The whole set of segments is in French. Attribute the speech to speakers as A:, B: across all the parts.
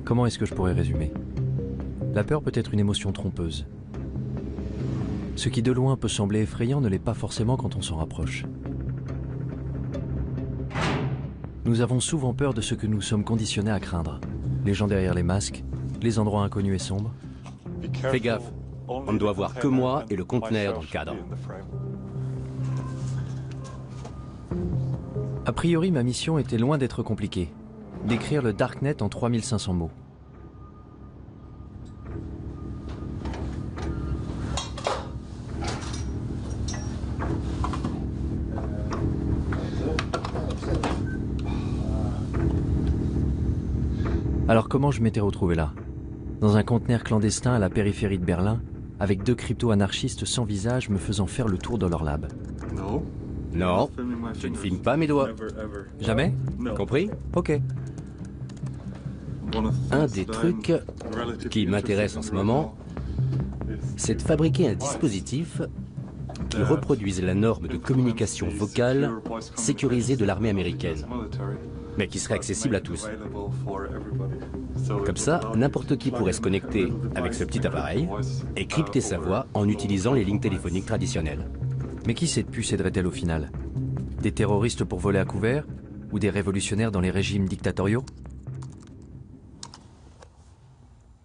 A: Comment est-ce que je pourrais résumer? La peur peut être une émotion trompeuse. Ce qui de loin peut sembler effrayant ne l'est pas forcément quand on s'en rapproche. Nous avons souvent peur de ce que nous sommes conditionnés à craindre. Les gens derrière les masques, les endroits inconnus et sombres.
B: Fais gaffe, on ne doit voir que moi et le conteneur dans le cadre.
A: A priori, ma mission était loin d'être compliquée. Décrire le Darknet en 3500 mots. Alors comment je m'étais retrouvé là? Dans un conteneur clandestin à la périphérie de Berlin, avec 2 crypto-anarchistes sans visage me faisant faire le tour de leur lab.
B: Non, je ne filme pas mes doigts.
A: Jamais?
B: Compris?
A: Ok.
B: Un des trucs qui m'intéresse en ce moment, c'est de fabriquer un dispositif qui reproduise la norme de communication vocale sécurisée de l'armée américaine, mais qui serait accessible à tous. Comme ça, n'importe qui pourrait se connecter avec ce petit appareil et crypter sa voix en utilisant les lignes téléphoniques traditionnelles.
A: Mais qui cette puce aiderait-elle au final? Des terroristes pour voler à couvert? Ou des révolutionnaires dans les régimes dictatoriaux?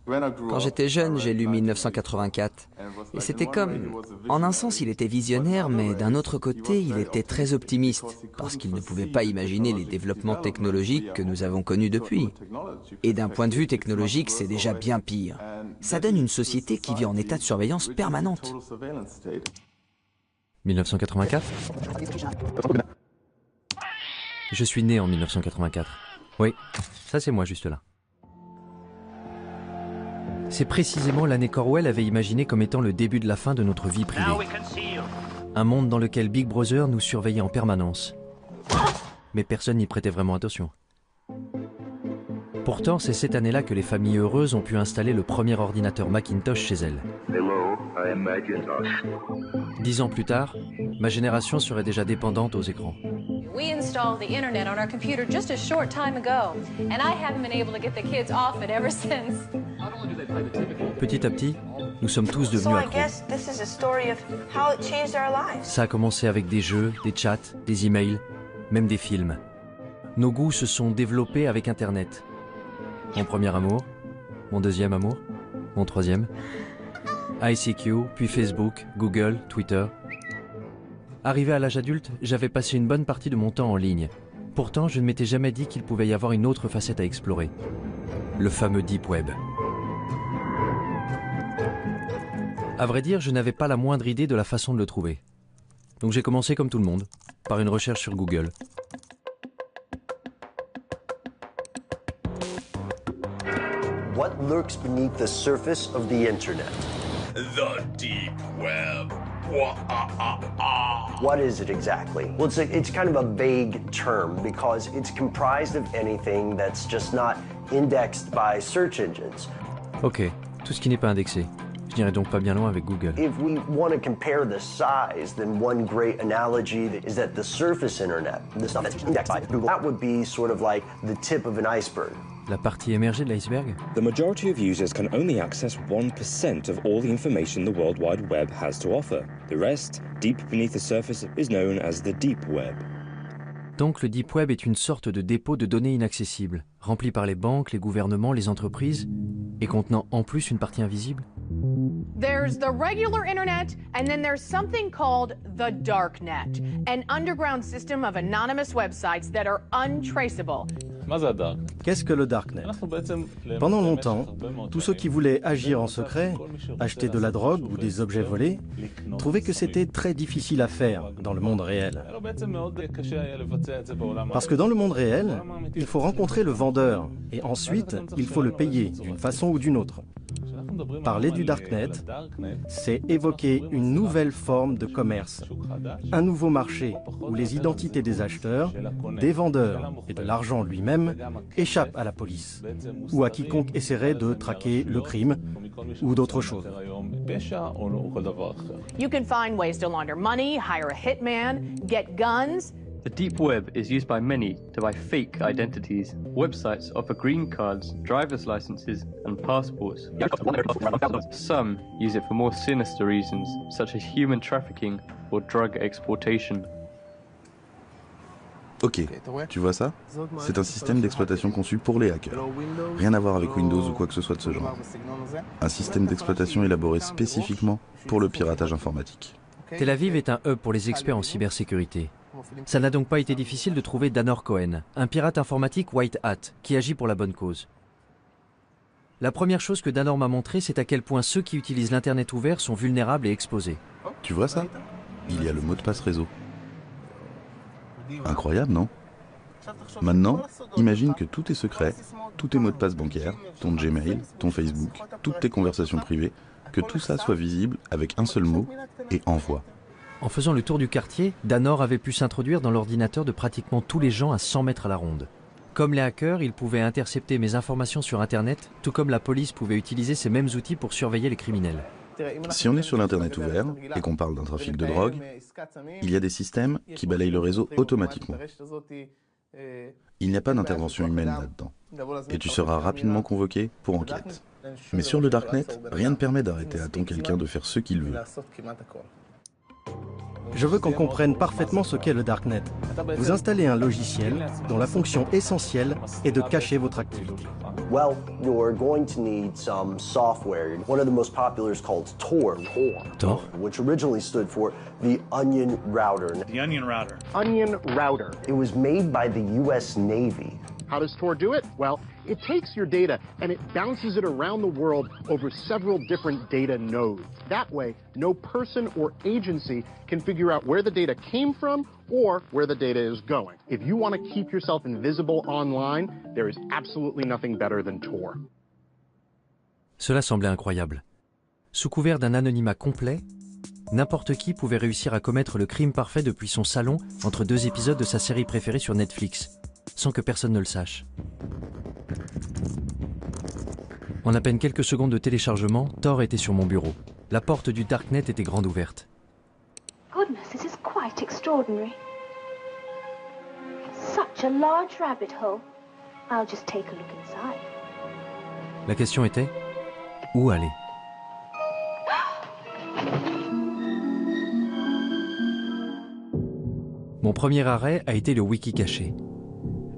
C: Quand j'étais jeune, j'ai lu 1984. Et c'était comme... En un sens, il était visionnaire, mais d'un autre côté, il était très optimiste, parce qu'il ne pouvait pas imaginer les développements technologiques que nous avons connus depuis. Et d'un point de vue technologique, c'est déjà bien pire. Ça donne une société qui vit en état de surveillance permanente.
A: 1984? Je suis né en 1984. Oui, ça c'est moi juste là. C'est précisément l'année qu'Orwell avait imaginé comme étant le début de la fin de notre vie privée. Un monde dans lequel Big Brother nous surveillait en permanence. Mais personne n'y prêtait vraiment attention. Pourtant, c'est cette année-là que les familles heureuses ont pu installer le premier ordinateur Macintosh chez elles. 10 ans plus tard, ma génération serait déjà dépendante aux écrans.
D: We installed the internet on our computer just a short time ago, and I haven't been able to get the kids off it ever since.
A: Petit à petit, nous sommes tous devenus accros. Ça a commencé avec des jeux, des chats, des emails, même des films. Nos goûts se sont développés avec Internet. Mon premier amour, mon deuxième amour, mon troisième. ICQ, puis Facebook, Google, Twitter. Arrivé à l'âge adulte, j'avais passé une bonne partie de mon temps en ligne. Pourtant, je ne m'étais jamais dit qu'il pouvait y avoir une autre facette à explorer. Le fameux Deep Web. À vrai dire, je n'avais pas la moindre idée de la façon de le trouver. Donc j'ai commencé comme tout le monde, par une recherche sur Google.
E: What lurks beneath the surface of the internet?
F: The deep web.
E: What is it exactly? Well, it's kind of a vague term because it's comprised of anything that's just not indexed by search engines.
A: Ok, tout ce qui n'est pas indexé. Je n'irai donc pas bien loin avec Google.
E: If we want to compare the size, then one great analogy is that the surface internet, the stuff that's indexed by Google, that would be sort of like the tip of an iceberg.
A: La partie émergée de l'iceberg?
G: The majority of users can only access 1% of all the information the World Wide Web has to offer. The rest, deep beneath the surface, is known as the deep web.
A: Donc le Deep Web est une sorte de dépôt de données inaccessibles, rempli par les banques, les gouvernements, les entreprises, et contenant en plus une partie invisible?
H: There's the regular internet, and then there's something called the darknet, an underground system of anonymous websites that are untraceable.
I: Qu'est-ce que le Darknet? Pendant longtemps, tous ceux qui voulaient agir en secret, acheter de la drogue ou des objets volés, trouvaient que c'était très difficile à faire dans le monde réel. Parce que dans le monde réel, il faut rencontrer le vendeur et ensuite, il faut le payer d'une façon ou d'une autre. Parler du Darknet, c'est évoquer une nouvelle forme de commerce, un nouveau marché où les identités des acheteurs, des vendeurs et de l'argent lui-même échappent à la police ou à quiconque essaierait de traquer le crime ou d'autres choses.
H: You can find ways to launder money, hire a hitman, get guns,
J: The deep web is used by many to buy fake identities. Websites offer green cards, driver's licenses, and passports. Some use it for more sinister reasons, such as human trafficking or drug exportation.
K: Ok, tu vois ça? C'est un système d'exploitation conçu pour les hackers. Rien à voir avec Windows ou quoi que ce soit de ce genre. Un système d'exploitation élaboré spécifiquement pour le piratage informatique.
A: Tel Aviv est un hub pour les experts en cybersécurité. Ça n'a donc pas été difficile de trouver Danor Cohen, un pirate informatique white hat, qui agit pour la bonne cause. La première chose que Danor m'a montré, c'est à quel point ceux qui utilisent l'Internet ouvert sont vulnérables et exposés.
K: Tu vois ça? Il y a le mot de passe réseau. Incroyable, non? Maintenant, imagine que tous tes secrets, tous tes mots de passe bancaires, ton Gmail, ton Facebook, toutes tes conversations privées, que tout ça soit visible avec un seul mot et envoie.
A: En faisant le tour du quartier, Danor avait pu s'introduire dans l'ordinateur de pratiquement tous les gens à 100 mètres à la ronde. Comme les hackers, ils pouvaient intercepter mes informations sur Internet, tout comme la police pouvait utiliser ces mêmes outils pour surveiller les criminels.
K: Si on est sur l'Internet ouvert et qu'on parle d'un trafic de drogue, il y a des systèmes qui balayent le réseau automatiquement. Il n'y a pas d'intervention humaine là-dedans. Et tu seras rapidement convoqué pour enquête. Mais sur le Darknet, rien ne permet d'arrêter à temps quelqu'un de faire ce qu'il veut.
I: Je veux qu'on comprenne parfaitement ce qu'est le Darknet. Vous installez un logiciel dont la fonction essentielle est de cacher votre activité.
E: Well, you're going to need some software. One of the most popular is called Tor.
A: Tor?
E: Which originally stood for the Onion Router.
L: The Onion Router.
M: Onion Router.
E: It was made by the US Navy.
M: How does Tor do it? Well, it takes your data and it bounces it around the world over several different data nodes. That way, no person or agency can figure out where the data came from or where the data is going. If you want to keep yourself invisible online, there is absolutely nothing better than Tor.
A: Cela semblait incroyable. Sous couvert d'un anonymat complet, n'importe qui pouvait réussir à commettre le crime parfait depuis son salon entre deux épisodes de sa série préférée sur Netflix, sans que personne ne le sache. En à peine quelques secondes de téléchargement, Tor était sur mon bureau. La porte du Darknet était grande ouverte.
N: Goodness, this is quite extraordinary. Such a large rabbit hole. I'll just take a look inside.
A: La question était, où aller? Mon premier arrêt a été le wiki caché.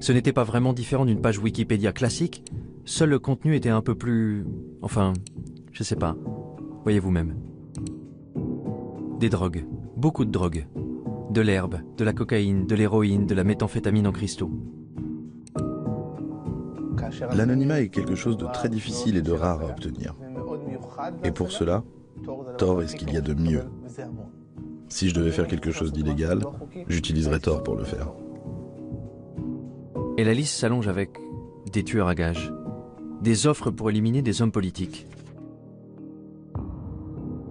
A: Ce n'était pas vraiment différent d'une page Wikipédia classique, seul le contenu était un peu plus... enfin, je sais pas, voyez vous-même. Des drogues, beaucoup de drogues. De l'herbe, de la cocaïne, de l'héroïne, de la méthamphétamine en cristaux.
K: L'anonymat est quelque chose de très difficile et de rare à obtenir. Et pour cela, Tor est ce qu'il y a de mieux. Si je devais faire quelque chose d'illégal, j'utiliserais Tor pour le faire.
A: Et la liste s'allonge avec des tueurs à gages, des offres pour éliminer des hommes politiques.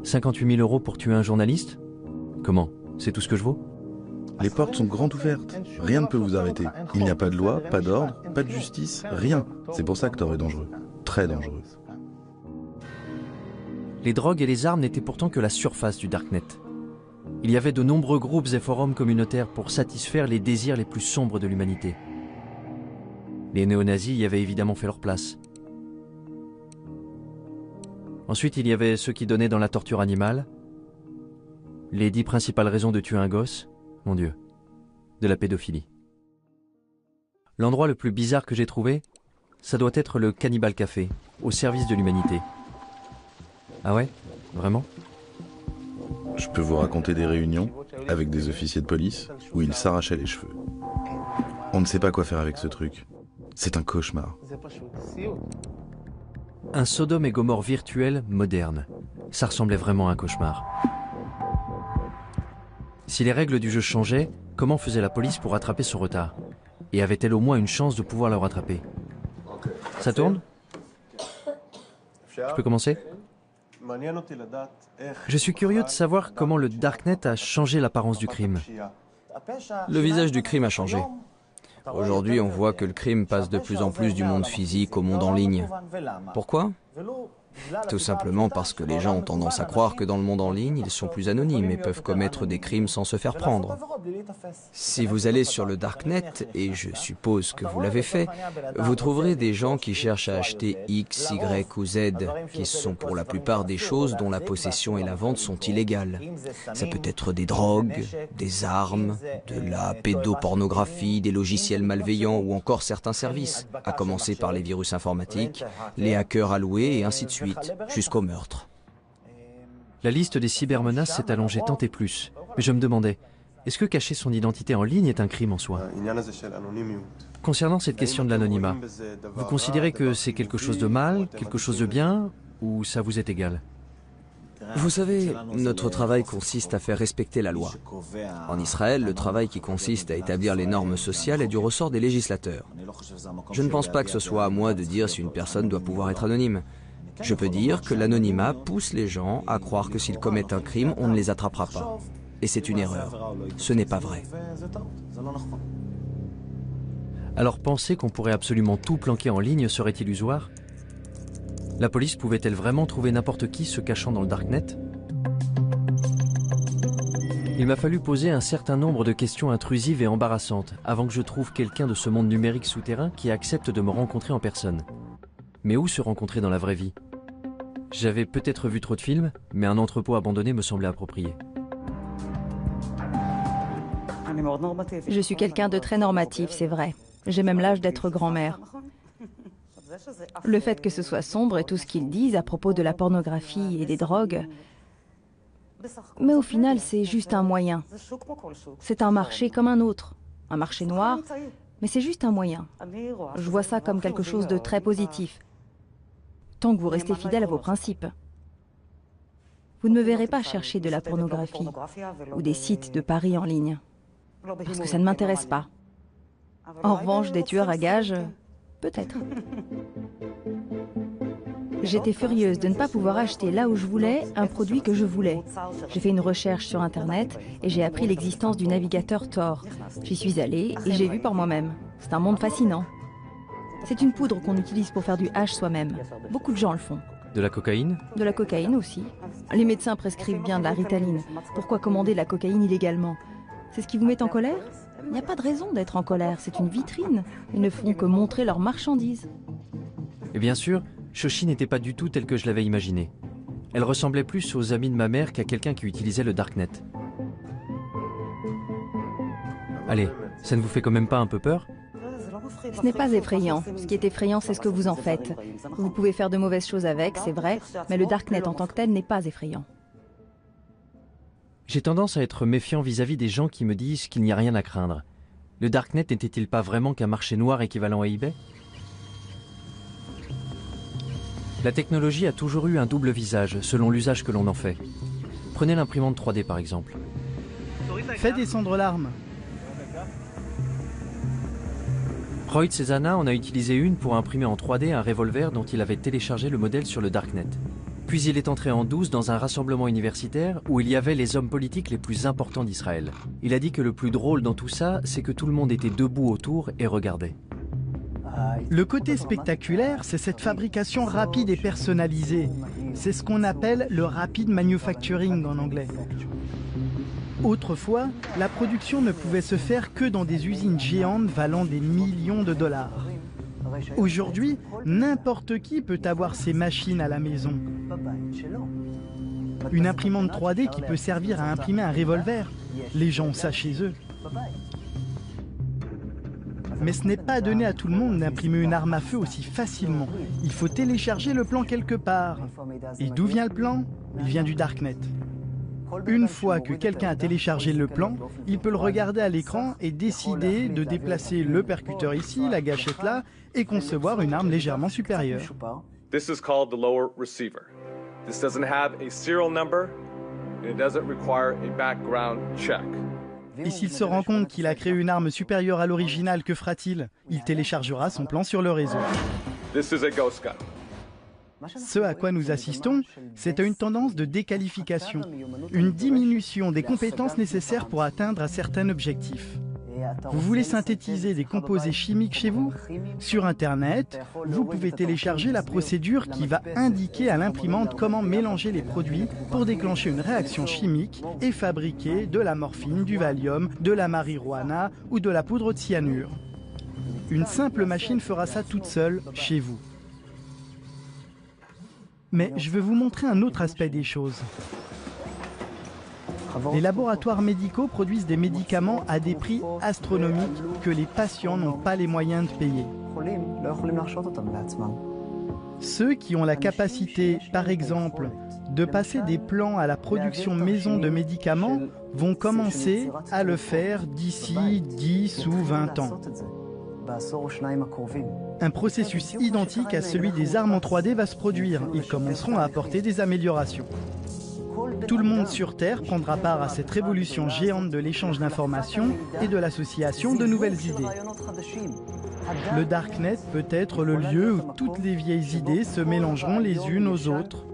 A: 58 000 € pour tuer un journaliste? Comment? C'est tout ce que je vaux?
K: Les portes sont grandes ouvertes. Rien ne peut vous arrêter. Il n'y a pas de loi, pas d'ordre, pas de justice, rien. C'est pour ça que Tor est dangereux. Très dangereux.
A: Les drogues et les armes n'étaient pourtant que la surface du Darknet. Il y avait de nombreux groupes et forums communautaires pour satisfaire les désirs les plus sombres de l'humanité. Les néo-nazis y avaient évidemment fait leur place. Ensuite, il y avait ceux qui donnaient dans la torture animale. Les 10 principales raisons de tuer un gosse, mon Dieu, de la pédophilie. L'endroit le plus bizarre que j'ai trouvé, ça doit être le Cannibal Café, au service de l'humanité. Ah ouais? Vraiment?
K: Je peux vous raconter des réunions avec des officiers de police où ils s'arrachaient les cheveux. On ne sait pas quoi faire avec ce truc. C'est un cauchemar.
A: Un Sodome et Gomorrhe virtuel moderne. Ça ressemblait vraiment à un cauchemar. Si les règles du jeu changeaient, comment faisait la police pour rattraper ce retard? Et avait-elle au moins une chance de pouvoir le rattraper? Ça tourne? Je peux commencer? Je suis curieux de savoir comment le Darknet a changé l'apparence du crime.
C: Le visage du crime a changé. Aujourd'hui, on voit que le crime passe de plus en plus du monde physique au monde en ligne. Pourquoi? Tout simplement parce que les gens ont tendance à croire que dans le monde en ligne, ils sont plus anonymes et peuvent commettre des crimes sans se faire prendre. Si vous allez sur le Darknet, et je suppose que vous l'avez fait, vous trouverez des gens qui cherchent à acheter X, Y ou Z, qui sont pour la plupart des choses dont la possession et la vente sont illégales. Ça peut être des drogues, des armes, de la pédopornographie, des logiciels malveillants ou encore certains services, à commencer par les virus informatiques, les hackers alloués et ainsi de suite, jusqu'au meurtre.
A: La liste des cybermenaces s'est allongée tant et plus. Mais je me demandais, est-ce que cacher son identité en ligne est un crime en soi? Concernant cette question de l'anonymat, vous considérez que c'est quelque chose de mal, quelque chose de bien, ou ça vous est égal?
C: Vous savez, notre travail consiste à faire respecter la loi. En Israël, le travail qui consiste à établir les normes sociales est du ressort des législateurs. Je ne pense pas que ce soit à moi de dire si une personne doit pouvoir être anonyme. Je peux dire que l'anonymat pousse les gens à croire que s'ils commettent un crime, on ne les attrapera pas. Et c'est une erreur. Ce n'est pas vrai.
A: Alors penser qu'on pourrait absolument tout planquer en ligne serait illusoire? La police pouvait-elle vraiment trouver n'importe qui se cachant dans le Darknet? Il m'a fallu poser un certain nombre de questions intrusives et embarrassantes avant que je trouve quelqu'un de ce monde numérique souterrain qui accepte de me rencontrer en personne. Mais où se rencontrer dans la vraie vie? J'avais peut-être vu trop de films, mais un entrepôt abandonné me semblait approprié.
L: Je suis quelqu'un de très normatif, c'est vrai. J'ai même l'âge d'être grand-mère. Le fait que ce soit sombre et tout ce qu'ils disent à propos de la pornographie et des drogues, mais au final, c'est juste un moyen. C'est un marché comme un autre, un marché noir, mais c'est juste un moyen. Je vois ça comme quelque chose de très positif, tant que vous restez fidèle à vos principes. Vous ne me verrez pas chercher de la pornographie ou des sites de paris en ligne, parce que ça ne m'intéresse pas. En revanche, des tueurs à gages, peut-être. J'étais furieuse de ne pas pouvoir acheter là où je voulais un produit que je voulais. J'ai fait une recherche sur Internet et j'ai appris l'existence du navigateur Tor. J'y suis allée et j'ai vu par moi-même. C'est un monde fascinant. C'est une poudre qu'on utilise pour faire du hash soi-même. Beaucoup de gens le font.
A: De la cocaïne?
L: De la cocaïne aussi. Les médecins prescrivent bien de la Ritaline. Pourquoi commander de la cocaïne illégalement? C'est ce qui vous met en colère? Il n'y a pas de raison d'être en colère, c'est une vitrine. Ils ne font que montrer leurs marchandises.
A: Et bien sûr, Shoshi n'était pas du tout telle que je l'avais imaginée. Elle ressemblait plus aux amis de ma mère qu'à quelqu'un qui utilisait le Darknet. Allez, ça ne vous fait quand même pas un peu peur?
L: Ce n'est pas effrayant. Ce qui est effrayant, c'est ce que vous en faites. Vous pouvez faire de mauvaises choses avec, c'est vrai, mais le Darknet en tant que tel n'est pas effrayant.
A: J'ai tendance à être méfiant vis-à-vis des gens qui me disent qu'il n'y a rien à craindre. Le Darknet n'était-il pas vraiment qu'un marché noir équivalent à eBay? La technologie a toujours eu un double visage, selon l'usage que l'on en fait. Prenez l'imprimante 3D par exemple.
O: Fais descendre l'arme.
A: Roy Cezana en a utilisé une pour imprimer en 3D un revolver dont il avait téléchargé le modèle sur le Darknet. Puis il est entré en douce dans un rassemblement universitaire où il y avait les hommes politiques les plus importants d'Israël. Il a dit que le plus drôle dans tout ça, c'est que tout le monde était debout autour et regardait.
O: Le côté spectaculaire, c'est cette fabrication rapide et personnalisée. C'est ce qu'on appelle le rapid manufacturing en anglais. Autrefois, la production ne pouvait se faire que dans des usines géantes valant des millions de dollars. Aujourd'hui, n'importe qui peut avoir ces machines à la maison. Une imprimante 3D qui peut servir à imprimer un revolver. Les gens ont ça chez eux. Mais ce n'est pas donné à tout le monde d'imprimer une arme à feu aussi facilement. Il faut télécharger le plan quelque part. Et d'où vient le plan? Il vient du Darknet. Une fois que quelqu'un a téléchargé le plan, il peut le regarder à l'écran et décider de déplacer le percuteur ici, la gâchette là, et concevoir une arme légèrement supérieure.
P: This is called the lower receiver. This doesn't have a serial number and it doesn't require a background check.
O: Et s'il se rend compte qu'il a créé une arme supérieure à l'original, que fera-t-il? Il téléchargera son plan sur le réseau.
P: This is a ghost gun.
O: Ce à quoi nous assistons, c'est à une tendance de déqualification, une diminution des compétences nécessaires pour atteindre un certain objectif. Vous voulez synthétiser des composés chimiques chez vous? Sur Internet, vous pouvez télécharger la procédure qui va indiquer à l'imprimante comment mélanger les produits pour déclencher une réaction chimique et fabriquer de la morphine, du Valium, de la marijuana ou de la poudre de cyanure. Une simple machine fera ça toute seule chez vous. Mais je vais vous montrer un autre aspect des choses. Les laboratoires médicaux produisent des médicaments à des prix astronomiques que les patients n'ont pas les moyens de payer. Ceux qui ont la capacité, par exemple, de passer des plans à la production maison de médicaments vont commencer à le faire d'ici 10 ou 20 ans. Un processus identique à celui des armes en 3D va se produire. Ils commenceront à apporter des améliorations. Tout le monde sur Terre prendra part à cette révolution géante de l'échange d'informations et de l'association de nouvelles idées. Le Darknet peut être le lieu où toutes les vieilles idées se mélangeront les unes aux autres.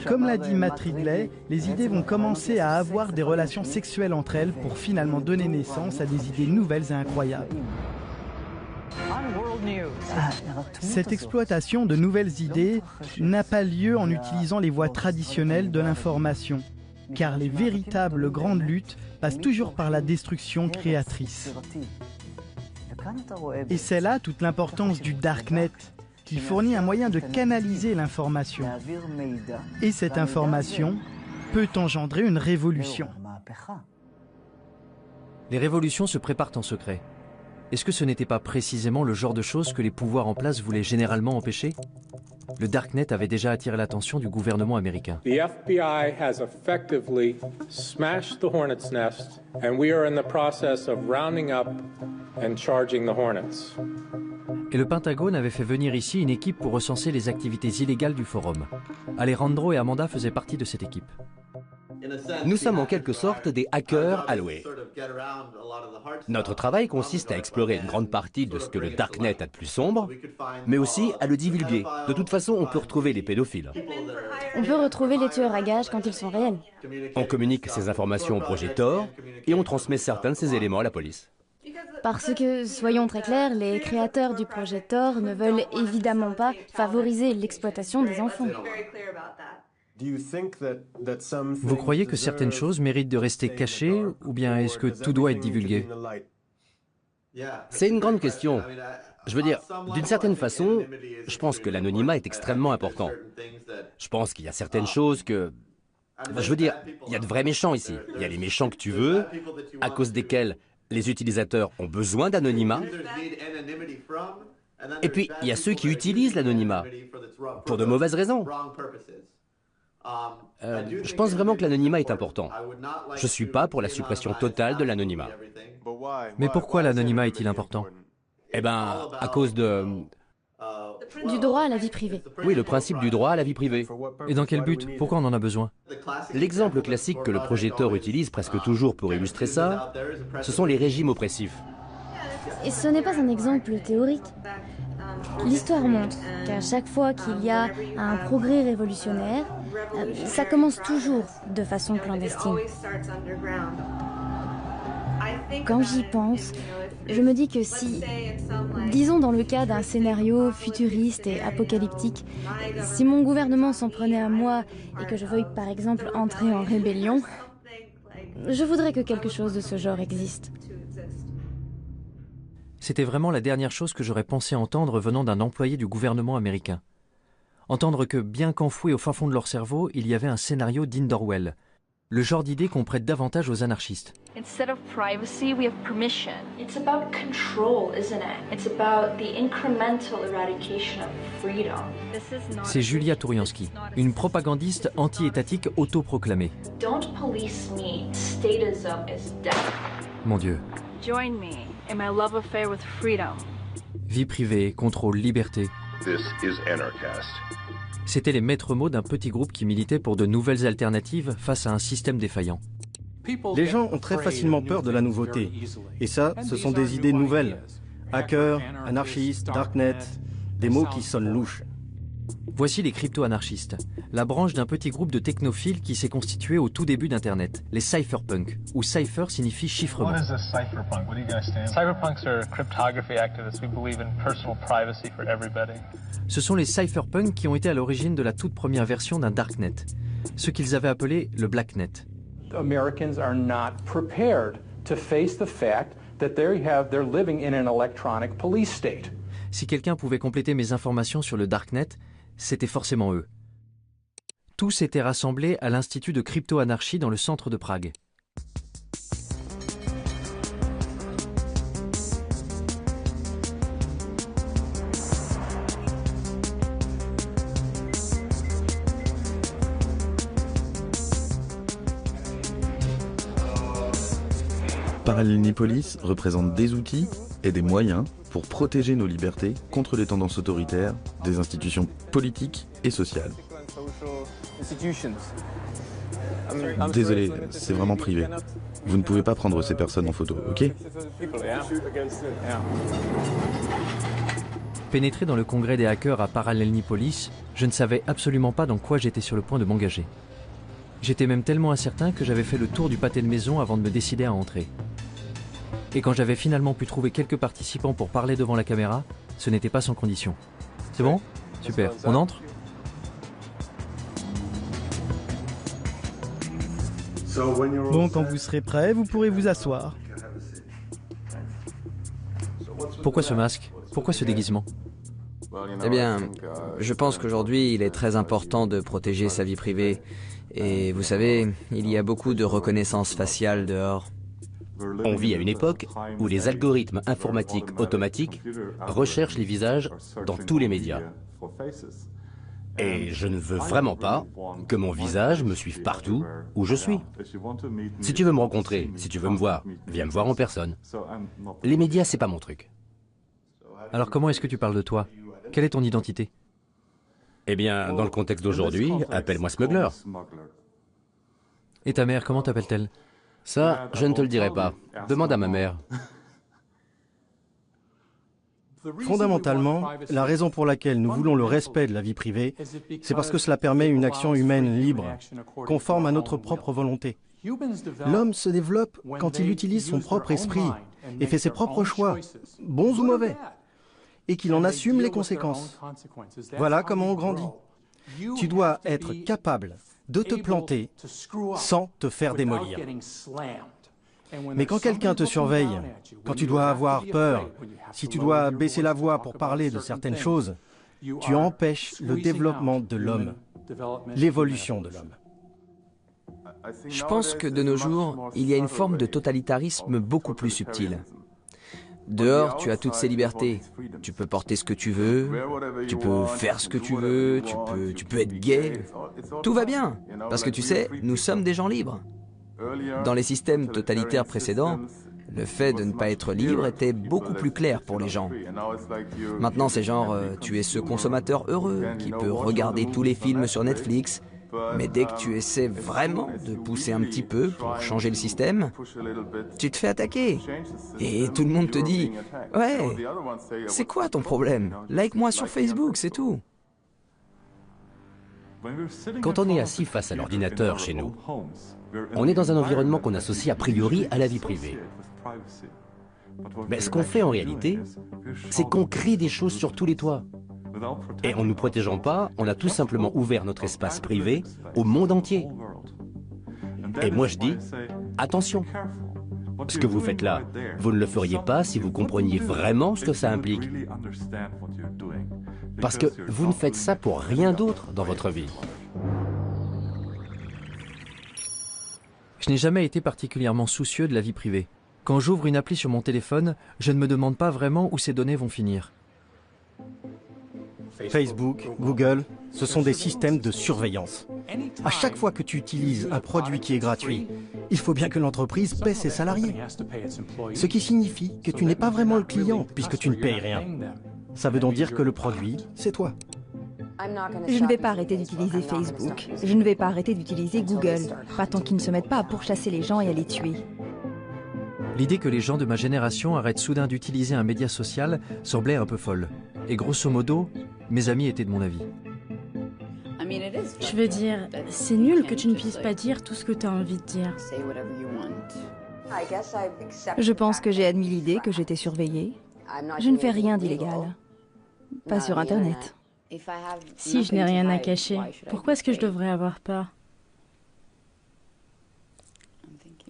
O: Comme l'a dit Matt Ridley, les idées vont commencer à avoir des relations sexuelles entre elles pour finalement donner naissance à des idées nouvelles et incroyables. Cette exploitation de nouvelles idées n'a pas lieu en utilisant les voies traditionnelles de l'information, car les véritables grandes luttes passent toujours par la destruction créatrice. Et c'est là toute l'importance du Darknet, qui fournit un moyen de canaliser l'information. Et cette information peut engendrer une révolution.
A: Les révolutions se préparent en secret. Est-ce que ce n'était pas précisément le genre de choses que les pouvoirs en place voulaient généralement empêcher? Le Darknet avait déjà attiré l'attention du gouvernement américain.
P: The FBI has effectively smashed the Hornet's nest, and we are in the process of rounding up and charging the Hornets.
A: Et le Pentagone avait fait venir ici une équipe pour recenser les activités illégales du forum. Alejandro et Amanda faisaient partie de cette équipe.
B: Nous sommes en quelque sorte des hackers alloués. Notre travail consiste à explorer une grande partie de ce que le Darknet a de plus sombre, mais aussi à le divulguer. De toute façon, on peut retrouver les pédophiles.
Q: On peut retrouver les tueurs à gages quand ils sont réels.
B: On communique ces informations au projet Tor et on transmet certains de ces éléments à la police.
Q: Parce que, soyons très clairs, les créateurs du projet Tor ne veulent évidemment pas favoriser l'exploitation des enfants.
A: Vous croyez que certaines choses méritent de rester cachées, ou bien est-ce que tout doit être divulgué?
B: C'est une grande question. Je veux dire, d'une certaine façon, je pense que l'anonymat est extrêmement important. Je pense qu'il y a certaines choses que... Je veux dire, il y a de vrais méchants ici. Il y a les méchants que tu veux, à cause desquels les utilisateurs ont besoin d'anonymat. Et puis, il y a ceux qui utilisent l'anonymat pour de mauvaises raisons. Je pense vraiment que l'anonymat est important. Je ne suis pas pour la suppression totale de l'anonymat.
A: Mais pourquoi l'anonymat est-il important?
B: Eh bien, à cause de...
Q: Du droit à la vie privée.
B: Oui, le principe du droit à la vie privée.
A: Et dans quel but? Pourquoi on en a besoin?
B: L'exemple classique que le projet Tor utilise presque toujours pour illustrer ça, ce sont les régimes oppressifs.
Q: Et ce n'est pas un exemple théorique. L'histoire montre qu'à chaque fois qu'il y a un progrès révolutionnaire, ça commence toujours de façon clandestine. Quand j'y pense, je me dis que si, disons dans le cas d'un scénario futuriste et apocalyptique, si mon gouvernement s'en prenait à moi et que je veuille par exemple entrer en rébellion, je voudrais que quelque chose de ce genre existe.
A: C'était vraiment la dernière chose que j'aurais pensé entendre venant d'un employé du gouvernement américain. Entendre que, bien qu'enfoui au fin fond de leur cerveau, il y avait un scénario digne d'Orwell. Le genre d'idée qu'on prête davantage aux anarchistes.
N: Instead of privacy, we have permission. It's about control, isn't it? It's about the incremental eradication of freedom.
A: C'est Julia Touriansky, une propagandiste anti-étatique autoproclamée.
N: Don't police me. Statism is death.
A: Mon Dieu.
N: Join me in my love affair with freedom.
A: Vie privée, contrôle, liberté.
F: This is Anarchast.
A: C'étaient les maîtres mots d'un petit groupe qui militait pour de nouvelles alternatives face à un système défaillant.
I: Les gens ont très facilement peur de la nouveauté. Et ça, ce sont des idées nouvelles. Hacker, anarchiste, darknet, des mots qui sonnent louches.
A: Voici les crypto-anarchistes, la branche d'un petit groupe de technophiles qui s'est constitué au tout début d'Internet, les cypherpunks, où cypher signifie chiffrement.
R: What is a cypherpunk? What do you guys stand for? Cypherpunks are cryptography activists. We believe in personal privacy for everybody.
A: Ce sont les cypherpunks qui ont été à l'origine de la toute première version d'un darknet, ce qu'ils avaient appelé le blacknet.
P: Americans are not prepared to face the fact that they're living in an electronic police state.
A: Si quelqu'un pouvait compléter mes informations sur le darknet, c'était forcément eux. Tous étaient rassemblés à l'Institut de crypto-anarchie dans le centre de Prague.
K: Parallelnipolis représente des outils et des moyens pour protéger nos libertés contre les tendances autoritaires des institutions politiques et sociales. Désolé, c'est vraiment privé. Vous ne pouvez pas prendre ces personnes en photo, ok?
A: Pénétré dans le congrès des hackers à Parallelnipolis, je ne savais absolument pas dans quoi j'étais sur le point de m'engager. J'étais même tellement incertain que j'avais fait le tour du pâté de maison avant de me décider à entrer. Et quand j'avais finalement pu trouver quelques participants pour parler devant la caméra, ce n'était pas sans condition. C'est bon? Super. On entre?
O: Bon, quand vous serez prêt, vous pourrez vous asseoir.
A: Pourquoi ce masque? Pourquoi ce déguisement?
C: Eh bien, je pense qu'aujourd'hui, il est très important de protéger sa vie privée. Et vous savez, il y a beaucoup de reconnaissance faciale dehors.
B: On vit à une époque où les algorithmes informatiques automatiques recherchent les visages dans tous les médias. Et je ne veux vraiment pas que mon visage me suive partout où je suis. Si tu veux me rencontrer, si tu veux me voir, viens me voir en personne. Les médias, c'est pas mon truc.
A: Alors comment est-ce que tu parles de toi? Quelle est ton identité?
B: Eh bien, dans le contexte d'aujourd'hui, appelle-moi Smuggler.
A: Et ta mère, comment t'appelle-t-elle?
B: Ça, je ne te le dirai pas. Demande à ma mère.
I: Fondamentalement, la raison pour laquelle nous voulons le respect de la vie privée, c'est parce que cela permet une action humaine libre, conforme à notre propre volonté. L'homme se développe quand il utilise son propre esprit et fait ses propres choix, bons ou mauvais, et qu'il en assume les conséquences. Voilà comment on grandit. Tu dois être capable de te planter sans te faire démolir. Mais quand quelqu'un te surveille, quand tu dois avoir peur, si tu dois baisser la voix pour parler de certaines choses, tu empêches le développement de l'homme, l'évolution de l'homme.
C: Je pense que de nos jours, il y a une forme de totalitarisme beaucoup plus subtile. Dehors, tu as toutes ces libertés. Tu peux porter ce que tu veux, tu peux faire ce que tu veux, tu peux être gay. Tout va bien, parce que tu sais, nous sommes des gens libres. Dans les systèmes totalitaires précédents, le fait de ne pas être libre était beaucoup plus clair pour les gens. Maintenant, c'est genre, tu es ce consommateur heureux qui peut regarder tous les films sur Netflix, mais dès que tu essaies vraiment de pousser un petit peu pour changer le système, tu te fais attaquer. Et tout le monde te dit « Ouais, c'est quoi ton problème? Like-moi sur Facebook, c'est tout. »
B: Quand on est assis face à l'ordinateur chez nous, on est dans un environnement qu'on associe a priori à la vie privée. Mais ce qu'on fait en réalité, c'est qu'on crée des choses sur tous les toits. Et en ne nous protégeant pas, on a tout simplement ouvert notre espace privé au monde entier. Et moi je dis, attention, ce que vous faites là, vous ne le feriez pas si vous compreniez vraiment ce que ça implique. Parce que vous ne faites ça pour rien d'autre dans votre vie.
A: Je n'ai jamais été particulièrement soucieux de la vie privée. Quand j'ouvre une appli sur mon téléphone, je ne me demande pas vraiment où ces données vont finir.
I: Facebook, Google, ce sont des systèmes de surveillance. À chaque fois que tu utilises un produit qui est gratuit, il faut bien que l'entreprise paie ses salariés. Ce qui signifie que tu n'es pas vraiment le client puisque tu ne payes rien. Ça veut donc dire que le produit, c'est toi.
L: Je ne vais pas arrêter d'utiliser Facebook. Je ne vais pas arrêter d'utiliser Google. Pas tant qu'ils ne se mettent pas à pourchasser les gens et à les tuer.
A: L'idée que les gens de ma génération arrêtent soudain d'utiliser un média social semblait un peu folle. Et grosso modo, mes amis étaient de mon avis.
S: Je veux dire, c'est nul que tu ne puisses pas dire tout ce que tu as envie de dire.
L: Je pense que j'ai admis l'idée que j'étais surveillée. Je ne fais rien d'illégal. Pas sur Internet.
S: Si je n'ai rien à cacher, pourquoi est-ce que je devrais avoir peur?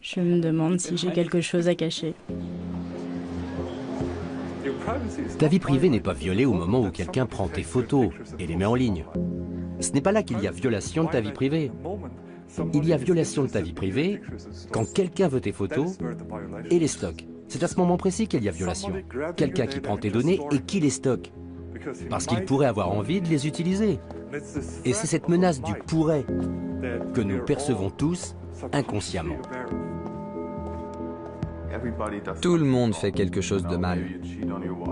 S: Je me demande si j'ai quelque chose à cacher.
B: Ta vie privée n'est pas violée au moment où quelqu'un prend tes photos et les met en ligne. Ce n'est pas là qu'il y a violation de ta vie privée. Il y a violation de ta vie privée quand quelqu'un veut tes photos et les stocke. C'est à ce moment précis qu'il y a violation. Quelqu'un qui prend tes données et qui les stocke. Parce qu'il pourrait avoir envie de les utiliser. Et c'est cette menace du pourrait que nous percevons tous inconsciemment.
C: Tout le monde fait quelque chose de mal.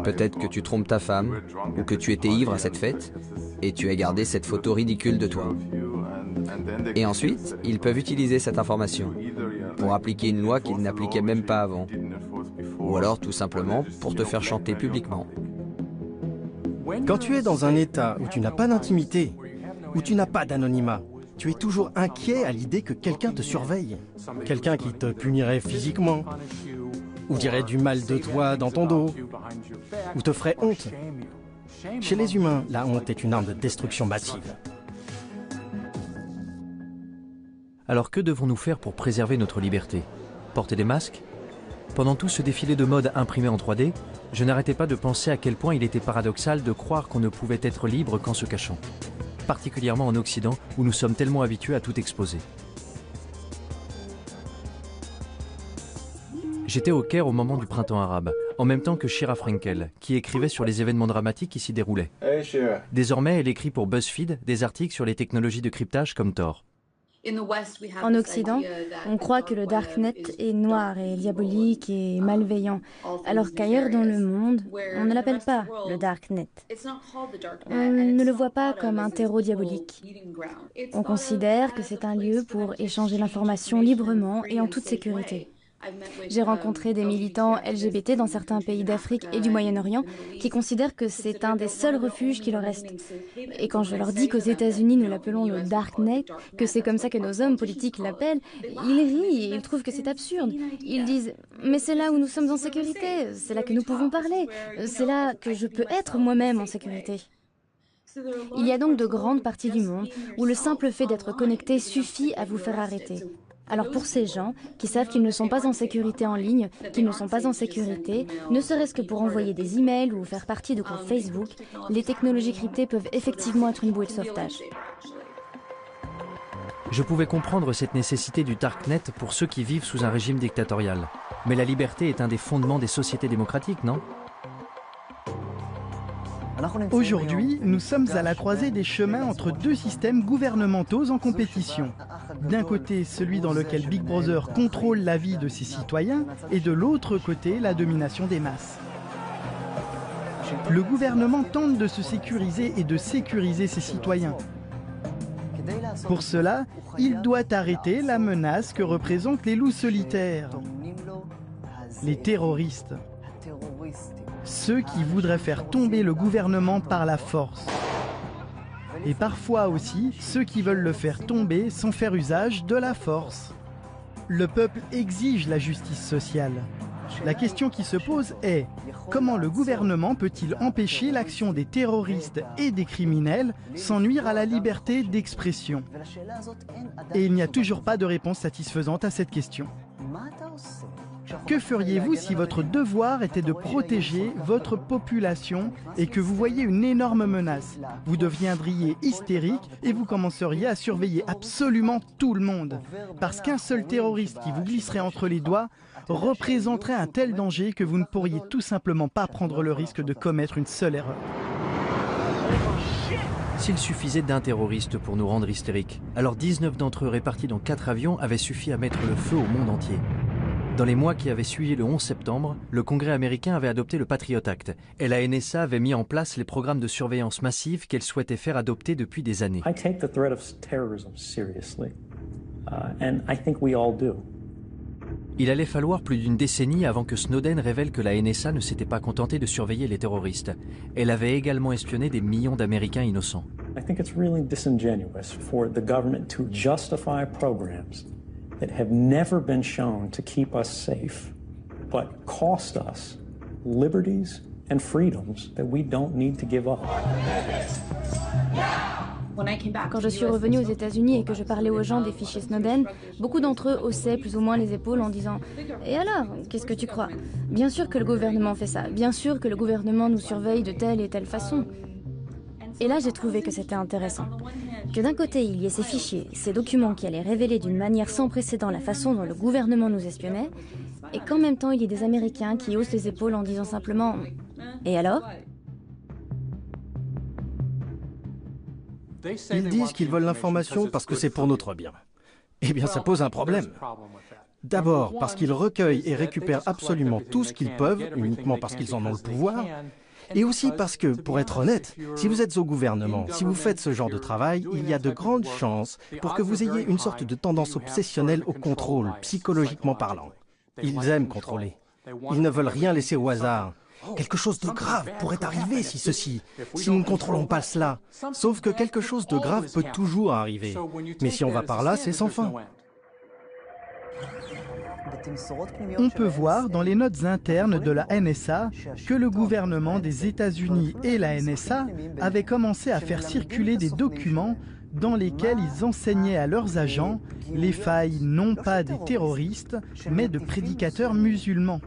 C: Peut-être que tu trompes ta femme, ou que tu étais ivre à cette fête, et tu as gardé cette photo ridicule de toi. Et ensuite, ils peuvent utiliser cette information pour appliquer une loi qu'ils n'appliquaient même pas avant. Ou alors tout simplement pour te faire chanter publiquement.
I: Quand tu es dans un état où tu n'as pas d'intimité, où tu n'as pas d'anonymat, tu es toujours inquiet à l'idée que quelqu'un te surveille. Quelqu'un qui te punirait physiquement, ou dirait du mal de toi dans ton dos, ou te ferait honte. Chez les humains, la honte est une arme de destruction massive.
A: Alors que devons-nous faire pour préserver notre liberté? Porter des masques? Pendant tout ce défilé de mode imprimé en 3D, je n'arrêtais pas de penser à quel point il était paradoxal de croire qu'on ne pouvait être libre qu'en se cachant. Particulièrement en Occident, où nous sommes tellement habitués à tout exposer. J'étais au Caire au moment du printemps arabe, en même temps que Shira Frenkel, qui écrivait sur les événements dramatiques qui s'y déroulaient. Désormais, elle écrit pour BuzzFeed des articles sur les technologies de cryptage comme Tor.
Q: En Occident, on croit que le Darknet est noir et diabolique et malveillant, alors qu'ailleurs dans le monde, on ne l'appelle pas le Darknet. On ne le voit pas comme un terreau diabolique. On considère que c'est un lieu pour échanger l'information librement et en toute sécurité. J'ai rencontré des militants LGBT dans certains pays d'Afrique et du Moyen-Orient qui considèrent que c'est un des seuls refuges qui leur reste. Et quand je leur dis qu'aux États-Unis nous l'appelons le Darknet, que c'est comme ça que nos hommes politiques l'appellent, ils rient et ils trouvent que c'est absurde. Ils disent « Mais c'est là où nous sommes en sécurité, c'est là que nous pouvons parler, c'est là que je peux être moi-même en sécurité. » Il y a donc de grandes parties du monde où le simple fait d'être connecté suffit à vous faire arrêter. Alors pour ces gens qui savent qu'ils ne sont pas en sécurité en ligne, qu'ils ne sont pas en sécurité, ne serait-ce que pour envoyer des emails ou faire partie de groupes Facebook, les technologies cryptées peuvent effectivement être une bouée de sauvetage.
A: Je pouvais comprendre cette nécessité du Darknet pour ceux qui vivent sous un régime dictatorial. Mais la liberté est un des fondements des sociétés démocratiques, non?
O: Aujourd'hui, nous sommes à la croisée des chemins entre deux systèmes gouvernementaux en compétition. D'un côté, celui dans lequel Big Brother contrôle la vie de ses citoyens, et de l'autre côté, la domination des masses. Le gouvernement tente de se sécuriser et de sécuriser ses citoyens. Pour cela, il doit arrêter la menace que représentent les loups solitaires, les terroristes. Ceux qui voudraient faire tomber le gouvernement par la force. Et parfois aussi, ceux qui veulent le faire tomber sans faire usage de la force. Le peuple exige la justice sociale. La question qui se pose est, comment le gouvernement peut-il empêcher l'action des terroristes et des criminels sans nuire à la liberté d'expression? Et il n'y a toujours pas de réponse satisfaisante à cette question. Que feriez-vous si votre devoir était de protéger votre population et que vous voyez une énorme menace? Vous deviendriez hystérique et vous commenceriez à surveiller absolument tout le monde. Parce qu'un seul terroriste qui vous glisserait entre les doigts représenterait un tel danger que vous ne pourriez tout simplement pas prendre le risque de commettre une seule erreur.
A: S'il suffisait d'un terroriste pour nous rendre hystériques, alors 19 d'entre eux répartis dans 4 avions avaient suffi à mettre le feu au monde entier. Dans les mois qui avaient suivi le 11 septembre, le Congrès américain avait adopté le Patriot Act et la NSA avait mis en place les programmes de surveillance massive qu'elle souhaitait faire adopter depuis des années.
T: I take the threat of terrorism seriously, and I think we all do.
A: Il allait falloir plus d'une décennie avant que Snowden révèle que la NSA ne s'était pas contentée de surveiller les terroristes. Elle avait également espionné des millions d'Américains innocents.
T: I think it's really disingenuous for the government to justify programs that have never been shown to keep us safe, but cost us liberties and freedoms that we don't need to give up.
Q: Quand je suis revenue aux États-Unis et que je parlais aux gens des fichiers Snowden, beaucoup d'entre eux haussaient plus ou moins les épaules en disant « Et alors, qu'est-ce que tu crois ? Bien sûr que le gouvernement fait ça, bien sûr que le gouvernement nous surveille de telle et telle façon. » Et là, j'ai trouvé que c'était intéressant. Que d'un côté, il y ait ces fichiers, ces documents qui allaient révéler d'une manière sans précédent la façon dont le gouvernement nous espionnait, et qu'en même temps, il y ait des Américains qui haussent les épaules en disant simplement « Et alors ?»
I: Ils disent qu'ils veulent l'information parce que c'est pour notre bien. Eh bien, ça pose un problème. D'abord, parce qu'ils recueillent et récupèrent absolument tout ce qu'ils peuvent, uniquement parce qu'ils en ont le pouvoir, et aussi parce que, pour être honnête, si vous êtes au gouvernement, si vous faites ce genre de travail, il y a de grandes chances pour que vous ayez une sorte de tendance obsessionnelle au contrôle, psychologiquement parlant. Ils aiment contrôler. Ils ne veulent rien laisser au hasard. Quelque chose de grave pourrait arriver si ceci, si nous ne contrôlons pas cela. Sauf que quelque chose de grave peut toujours arriver. Mais si on va par là, c'est sans fin.
O: On peut voir dans les notes internes de la NSA que le gouvernement des États-Unis et la NSA avaient commencé à faire circuler des documents dans lesquels ils enseignaient à leurs agents les failles non pas des terroristes, mais de prédicateurs musulmans.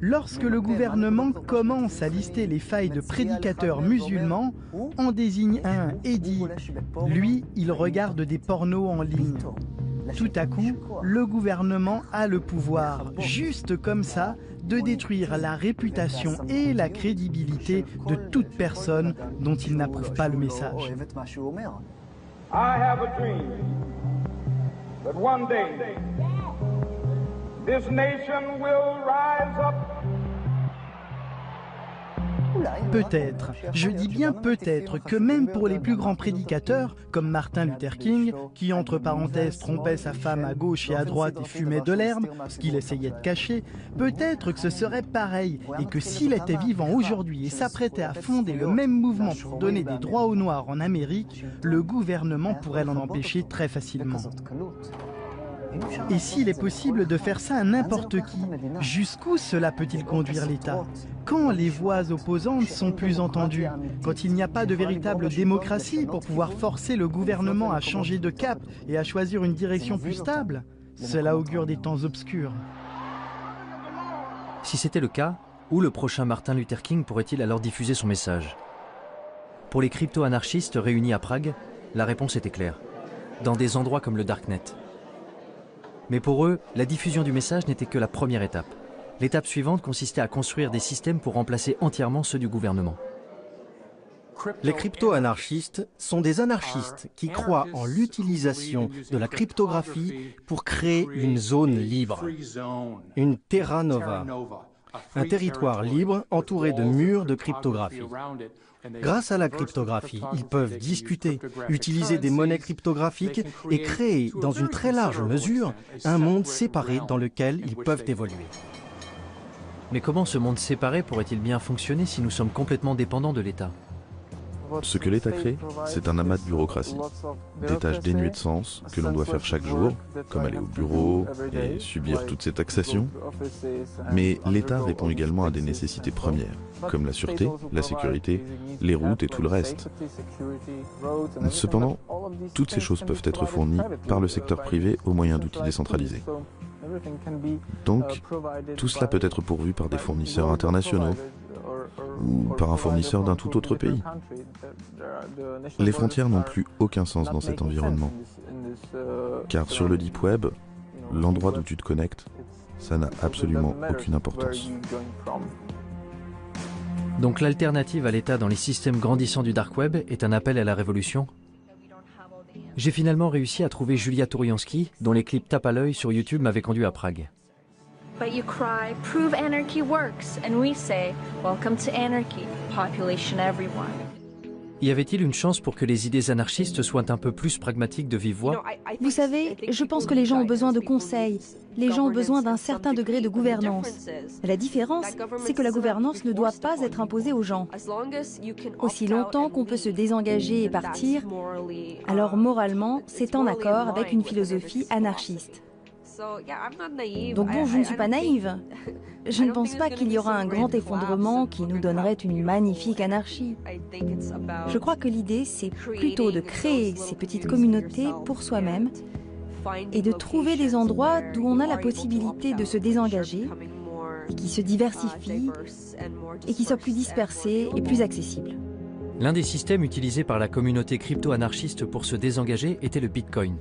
O: Lorsque le gouvernement commence à lister les failles de prédicateurs musulmans, on désigne un et dit « lui, il regarde des pornos en ligne ». Tout à coup, le gouvernement a le pouvoir, juste comme ça, de détruire la réputation et la crédibilité de toute personne dont il n'approuve pas le message.
U: I have a dream that one day this nation will rise up.
O: Peut-être, je dis bien peut-être, que même pour les plus grands prédicateurs, comme Martin Luther King, qui entre parenthèses trompait sa femme à gauche et à droite et fumait de l'herbe, ce qu'il essayait de cacher, peut-être que ce serait pareil, et que s'il était vivant aujourd'hui et s'apprêtait à fonder le même mouvement pour donner des droits aux Noirs en Amérique, le gouvernement pourrait l'en empêcher très facilement. Et s'il est possible de faire ça à n'importe qui, jusqu'où cela peut-il conduire l'État? Quand les voix opposantes sont plus entendues? Quand il n'y a pas de véritable démocratie pour pouvoir forcer le gouvernement à changer de cap et à choisir une direction plus stable? Cela augure des temps obscurs.
A: Si c'était le cas, où le prochain Martin Luther King pourrait-il alors diffuser son message? Pour les crypto-anarchistes réunis à Prague, la réponse était claire. Dans des endroits comme le Darknet. Mais pour eux, la diffusion du message n'était que la première étape. L'étape suivante consistait à construire des systèmes pour remplacer entièrement ceux du gouvernement.
I: Les crypto-anarchistes sont des anarchistes qui croient en l'utilisation de la cryptographie pour créer une zone libre, une terra nova, un territoire libre entouré de murs de cryptographie. Grâce à la cryptographie, ils peuvent discuter, utiliser des monnaies cryptographiques et créer, dans une très large mesure, un monde séparé dans lequel ils peuvent évoluer.
A: Mais comment ce monde séparé pourrait-il bien fonctionner si nous sommes complètement dépendants de l'État?
K: Ce que l'État crée, c'est un amas de bureaucratie, des tâches dénuées de sens que l'on doit faire chaque jour, comme aller au bureau et subir toutes ces taxations. Mais l'État répond également à des nécessités premières, comme la sûreté, la sécurité, les routes et tout le reste. Cependant, toutes ces choses peuvent être fournies par le secteur privé au moyen d'outils décentralisés. Donc, tout cela peut être pourvu par des fournisseurs internationaux, ou par un fournisseur d'un tout autre pays. Les frontières n'ont plus aucun sens dans cet environnement. Car sur le Deep Web, l'endroit d'où tu te connectes, ça n'a absolument aucune importance.
A: Donc l'alternative à l'État dans les systèmes grandissants du Dark Web est un appel à la révolution? J'ai finalement réussi à trouver Julia Touriansky, dont les clips tape à l'œil sur YouTube m'avaient conduit à Prague.
N: But you cry, prove anarchy works, and we say, welcome to anarchy, population everyone.
A: Y avait-il une chance pour que les idées anarchistes soient un peu plus pragmatiques de vive voix?
L: Vous savez, je pense que les gens ont besoin de conseils. Les gens ont besoin d'un certain degré de gouvernance. La différence, c'est que la gouvernance ne doit pas être imposée aux gens. Aussi longtemps qu'on peut se désengager et partir, alors moralement, c'est en accord avec une philosophie anarchiste. Donc bon, je ne suis pas naïve. Je ne pense pas qu'il y aura un grand effondrement qui nous donnerait une magnifique anarchie. Je crois que l'idée, c'est plutôt de créer ces petites communautés pour soi-même et de trouver des endroits d'où on a la possibilité de se désengager et qui se diversifient et qui soient plus dispersés et plus accessibles.
A: L'un des systèmes utilisés par la communauté crypto-anarchiste pour se désengager était le Bitcoin.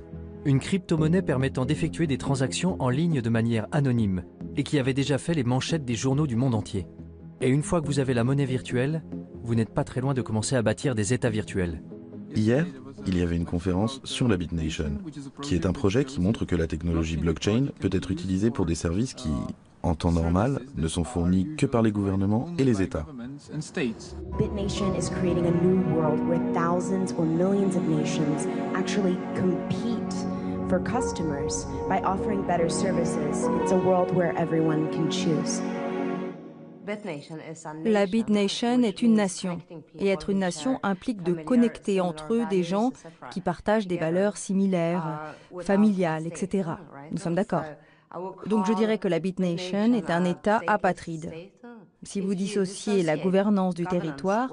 A: Une crypto-monnaie permettant d'effectuer des transactions en ligne de manière anonyme et qui avait déjà fait les manchettes des journaux du monde entier. Et une fois que vous avez la monnaie virtuelle, vous n'êtes pas très loin de commencer à bâtir des États virtuels.
K: Hier, il y avait une conférence sur la BitNation, qui est un projet qui montre que la technologie blockchain peut être utilisée pour des services qui, en temps normal, ne sont fournis que par les gouvernements et les États.
D: BitNation is creating a new world where thousands or millions of nations actually compete for customers by offering better services. It's a world where everyone can choose.
L: La BitNation est une nation, et être une nation implique de connecter entre eux des gens qui partagent des valeurs similaires, familiales, etc. Nous sommes d'accord. Donc je dirais que la BitNation est un État apatride. Si vous dissociez la gouvernance du territoire,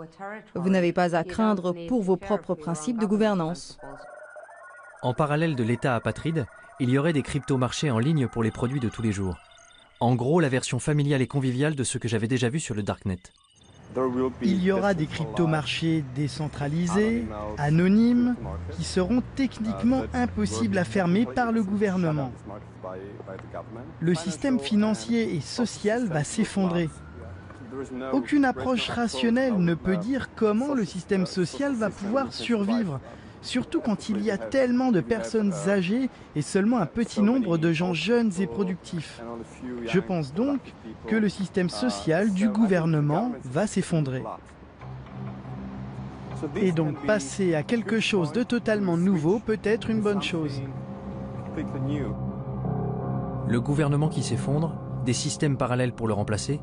L: vous n'avez pas à craindre pour vos propres principes de gouvernance.
A: En parallèle de l'État apatride, il y aurait des crypto-marchés en ligne pour les produits de tous les jours. En gros, la version familiale et conviviale de ce que j'avais déjà vu sur le Darknet.
O: Il y aura des crypto-marchés décentralisés, anonymes, qui seront techniquement impossibles à fermer par le gouvernement. Le système financier et social va s'effondrer. Aucune approche rationnelle ne peut dire comment le système social va pouvoir survivre, surtout quand il y a tellement de personnes âgées et seulement un petit nombre de gens jeunes et productifs. Je pense donc que le système social du gouvernement va s'effondrer. Et donc passer à quelque chose de totalement nouveau peut être une bonne chose.
A: Le gouvernement qui s'effondre, des systèmes parallèles pour le remplacer.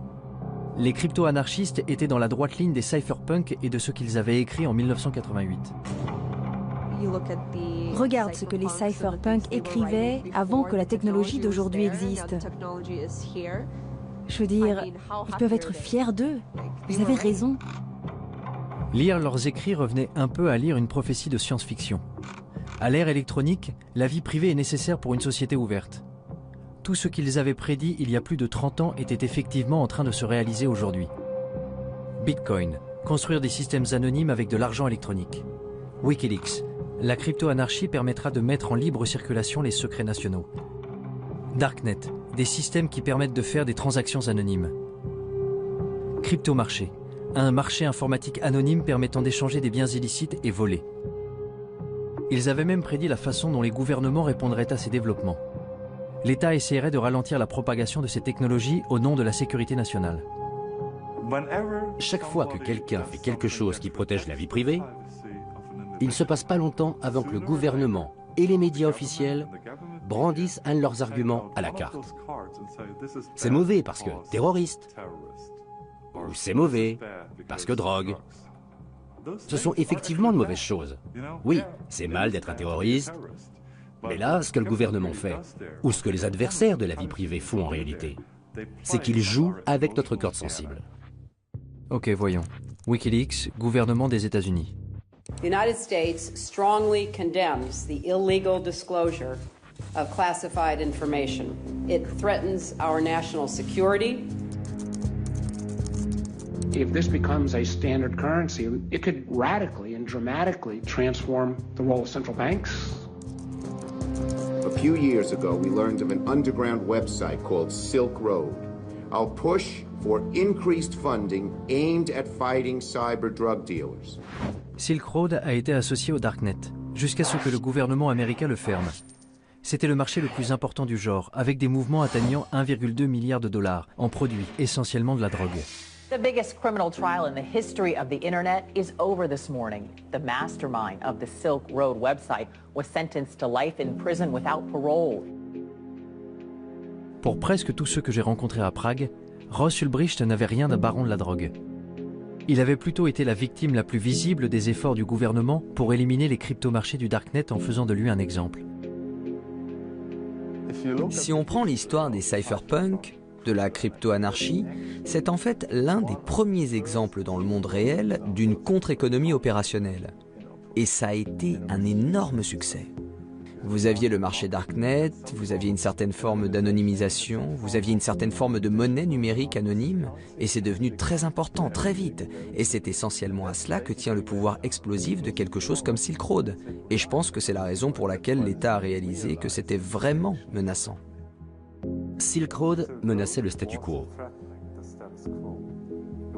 A: Les crypto-anarchistes étaient dans la droite ligne des cypherpunks et de ce qu'ils avaient écrit en 1988.
L: Regarde ce que les cypherpunks écrivaient avant que la technologie d'aujourd'hui existe. Je veux dire, ils peuvent être fiers d'eux. Vous avez raison.
A: Lire leurs écrits revenait un peu à lire une prophétie de science-fiction. À l'ère électronique, la vie privée est nécessaire pour une société ouverte. Tout ce qu'ils avaient prédit il y a plus de 30 ans était effectivement en train de se réaliser aujourd'hui. Bitcoin, construire des systèmes anonymes avec de l'argent électronique. Wikileaks, la crypto-anarchie permettra de mettre en libre circulation les secrets nationaux. Darknet, des systèmes qui permettent de faire des transactions anonymes. Crypto-marché, un marché informatique anonyme permettant d'échanger des biens illicites et volés. Ils avaient même prédit la façon dont les gouvernements répondraient à ces développements. L'État essaierait de ralentir la propagation de ces technologies au nom de la sécurité nationale.
B: Chaque fois que quelqu'un fait quelque chose qui protège la vie privée, il ne se passe pas longtemps avant que le gouvernement et les médias officiels brandissent un de leurs arguments à la carte. C'est mauvais parce que terroriste, ou c'est mauvais parce que drogue. Ce sont effectivement de mauvaises choses. Oui, c'est mal d'être un terroriste, mais là, ce que le gouvernement fait, ou ce que les adversaires de la vie privée font en réalité, c'est qu'ils jouent avec notre corde sensible.
A: Ok, voyons. Wikileaks, gouvernement des États-Unis.
V: The United States strongly condemns the illegal disclosure of classified information. It threatens our national security.
W: If this becomes a standard currency, it could radically and dramatically transform the role of central banks.
X: A few years ago, we learned of an underground website called Silk Road. Our push for increased funding aimed at fighting cyber drug dealers.
A: Silk Road a été associé au Darknet, jusqu'à ce que le gouvernement américain le ferme. C'était le marché le plus important du genre, avec des mouvements atteignant 1,2 milliard de dollars en produits, essentiellement de la drogue.
E: The biggest criminal trial in the history of the internet is over this morning. The mastermind of the Silk Road website was sentenced to life in prison without parole.
A: Pour presque tous ceux que j'ai rencontrés à Prague, Ross Ulbricht n'avait rien d'un baron de la drogue. Il avait plutôt été la victime la plus visible des efforts du gouvernement pour éliminer les cryptomarchés du Darknet en faisant de lui un exemple.
C: Si on prend l'histoire des cypherpunks, de la crypto-anarchie, c'est en fait l'un des premiers exemples dans le monde réel d'une contre-économie opérationnelle. Et ça a été un énorme succès. Vous aviez le marché Darknet, vous aviez une certaine forme d'anonymisation, vous aviez une certaine forme de monnaie numérique anonyme, et c'est devenu très important, très vite. Et c'est essentiellement à cela que tient le pouvoir explosif de quelque chose comme Silk Road. Et je pense que c'est la raison pour laquelle l'État a réalisé que c'était vraiment menaçant.
B: Silk Road menaçait le statu quo.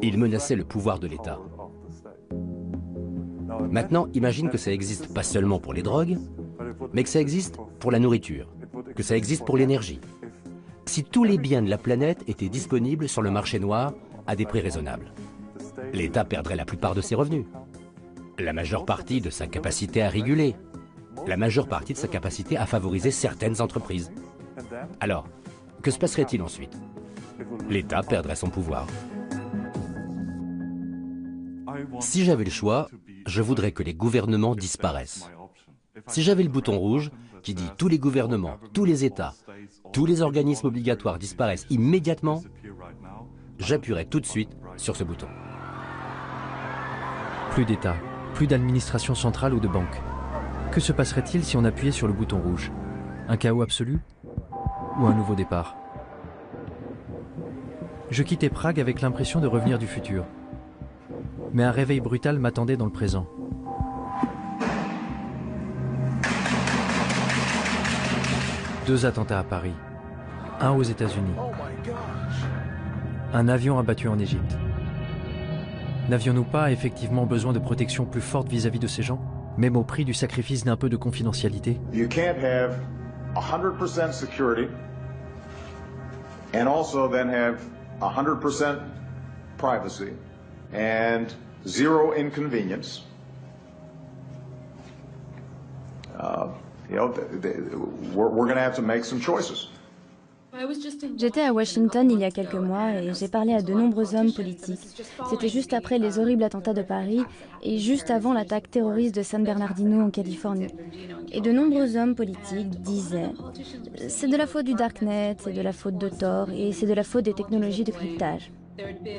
B: Il menaçait le pouvoir de l'État. Maintenant, imagine que ça existe pas seulement pour les drogues, mais que ça existe pour la nourriture, que ça existe pour l'énergie. Si tous les biens de la planète étaient disponibles sur le marché noir à des prix raisonnables, l'État perdrait la plupart de ses revenus, la majeure partie de sa capacité à réguler, la majeure partie de sa capacité à favoriser certaines entreprises. Alors, que se passerait-il ensuite? L'État perdrait son pouvoir. Si j'avais le choix, je voudrais que les gouvernements disparaissent. Si j'avais le bouton rouge qui dit tous les gouvernements, tous les États, tous les organismes obligatoires disparaissent immédiatement, j'appuierais tout de suite sur ce bouton.
A: Plus d'État, plus d'administration centrale ou de banque. Que se passerait-il si on appuyait sur le bouton rouge? Un chaos absolu? Ou un nouveau départ? Je quittais Prague avec l'impression de revenir du futur. Mais un réveil brutal m'attendait dans le présent. Deux attentats à Paris, un aux États-Unis, un avion abattu en Égypte. N'avions-nous pas effectivement besoin de protection plus forte vis-à-vis de ces gens, même au prix du sacrifice d'un peu de confidentialité?
G: You can't have 100% security and also then have 100% privacy and zero inconvenience. We're going to have to make some choices.
Q: J'étais à Washington il y a quelques mois et j'ai parlé à de nombreux hommes politiques. C'était juste après les horribles attentats de Paris et juste avant l'attaque terroriste de San Bernardino en Californie. Et de nombreux hommes politiques disaient « C'est de la faute du Darknet, c'est de la faute de Tor et c'est de la faute des technologies de cryptage ».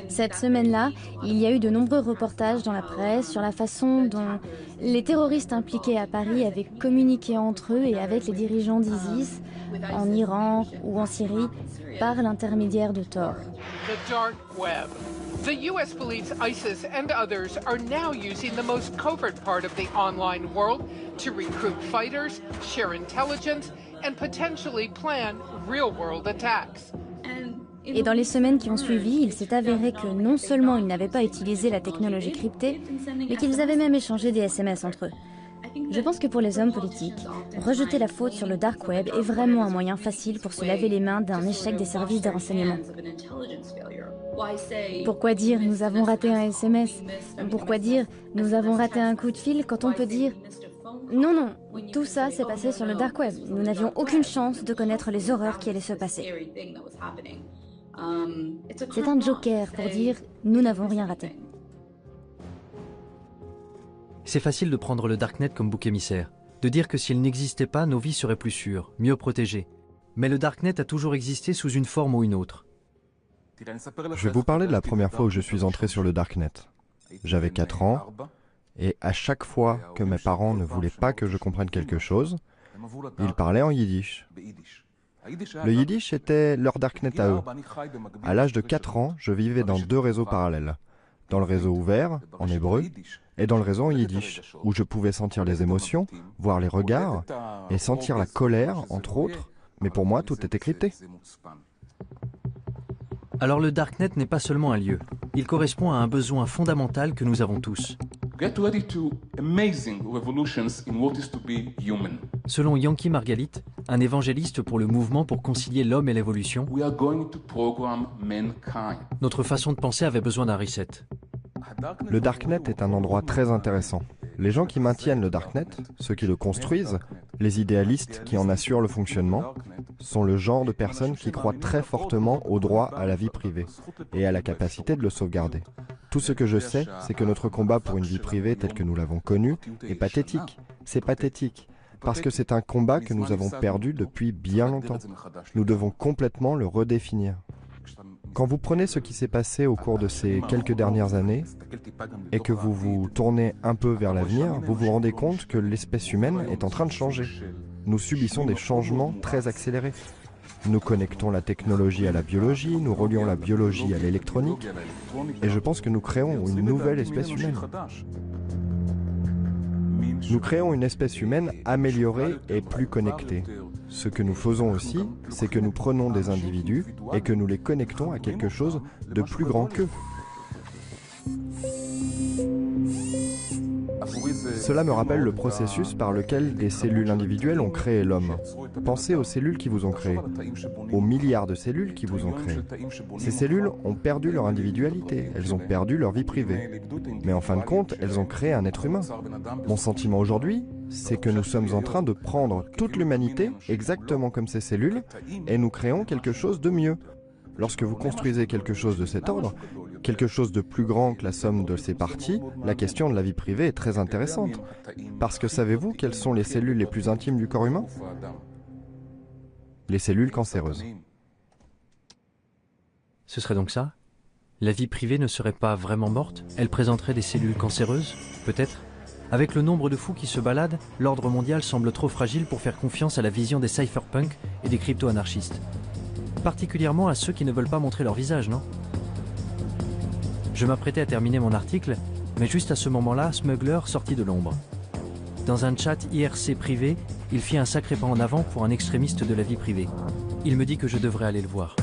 Q: Cette semaine-là, il y a eu de nombreux reportages dans la presse sur la façon dont les terroristes impliqués à Paris avaient communiqué entre eux et avec les dirigeants d'ISIS en Iran ou en Syrie par l'intermédiaire de Tor.
H: The dark web. The US believes ISIS and others are now using the most covert part of the online world to recruit fighters, share intelligence, and potentially plan real-world attacks.
Q: Et dans les semaines qui ont suivi, il s'est avéré que non seulement ils n'avaient pas utilisé la technologie cryptée, mais qu'ils avaient même échangé des SMS entre eux. Je pense que pour les hommes politiques, rejeter la faute sur le dark web est vraiment un moyen facile pour se laver les mains d'un échec des services de renseignement. Pourquoi dire « nous avons raté un SMS » ? Pourquoi dire « nous avons raté un coup de fil » quand on peut dire « non, non, tout ça s'est passé sur le dark web. Nous n'avions aucune chance de connaître les horreurs qui allaient se passer. » C'est un joker pour dire « nous n'avons rien raté ».
A: C'est facile de prendre le Darknet comme bouc émissaire, de dire que s'il n'existait pas, nos vies seraient plus sûres, mieux protégées. Mais le Darknet a toujours existé sous une forme ou une autre.
J: Je vais vous parler de la première fois où je suis entré sur le Darknet. J'avais 4 ans, et à chaque fois que mes parents ne voulaient pas que je comprenne quelque chose, ils parlaient en yiddish. Le yiddish était leur Darknet à eux. À l'âge de 4 ans, je vivais dans 2 réseaux parallèles. Dans le réseau ouvert, en hébreu, et dans le réseau en yiddish, où je pouvais sentir les émotions, voir les regards, et sentir la colère, entre autres, mais pour moi, tout était crypté.
A: Alors le Darknet n'est pas seulement un lieu, il correspond à un besoin fondamental que nous avons tous.
Y: Get ready to amazing revolutions in what is to be human.
A: Selon Yankee Margalit, un évangéliste pour le mouvement pour concilier l'homme et l'évolution, notre façon de penser avait besoin d'un reset.
J: Le Darknet est un endroit très intéressant. Les gens qui maintiennent le Darknet, ceux qui le construisent, les idéalistes qui en assurent le fonctionnement, sont le genre de personnes qui croient très fortement au droit à la vie privée et à la capacité de le sauvegarder. Tout ce que je sais, c'est que notre combat pour une vie privée telle que nous l'avons connue est pathétique. C'est pathétique, parce que c'est un combat que nous avons perdu depuis bien longtemps. Nous devons complètement le redéfinir. Quand vous prenez ce qui s'est passé au cours de ces quelques dernières années et que vous vous tournez un peu vers l'avenir, vous vous rendez compte que l'espèce humaine est en train de changer. Nous subissons des changements très accélérés. Nous connectons la technologie à la biologie, nous relions la biologie à l'électronique, et je pense que nous créons une nouvelle espèce humaine. Nous créons une espèce humaine améliorée et plus connectée. Ce que nous faisons aussi, c'est que nous prenons des individus et que nous les connectons à quelque chose de plus grand qu'eux. Cela me rappelle le processus par lequel des cellules individuelles ont créé l'homme. Pensez aux cellules qui vous ont créé, aux milliards de cellules qui vous ont créé. Ces cellules ont perdu leur individualité, elles ont perdu leur vie privée. Mais en fin de compte, elles ont créé un être humain. Mon sentiment aujourd'hui, c'est que nous sommes en train de prendre toute l'humanité, exactement comme ces cellules, et nous créons quelque chose de mieux. Lorsque vous construisez quelque chose de cet ordre, quelque chose de plus grand que la somme de ses parties, la question de la vie privée est très intéressante. Parce que savez-vous quelles sont les cellules les plus intimes du corps humain? Les cellules cancéreuses.
A: Ce serait donc ça? La vie privée ne serait pas vraiment morte? Elle présenterait des cellules cancéreuses? Peut-être? Avec le nombre de fous qui se baladent, l'ordre mondial semble trop fragile pour faire confiance à la vision des cypherpunks et des crypto-anarchistes. Particulièrement à ceux qui ne veulent pas montrer leur visage, non? Je m'apprêtais à terminer mon article, mais juste à ce moment-là, Smuggler sortit de l'ombre. Dans un chat IRC privé, il fit un sacré pas en avant pour un extrémiste de la vie privée. Il me dit que je devrais aller le voir.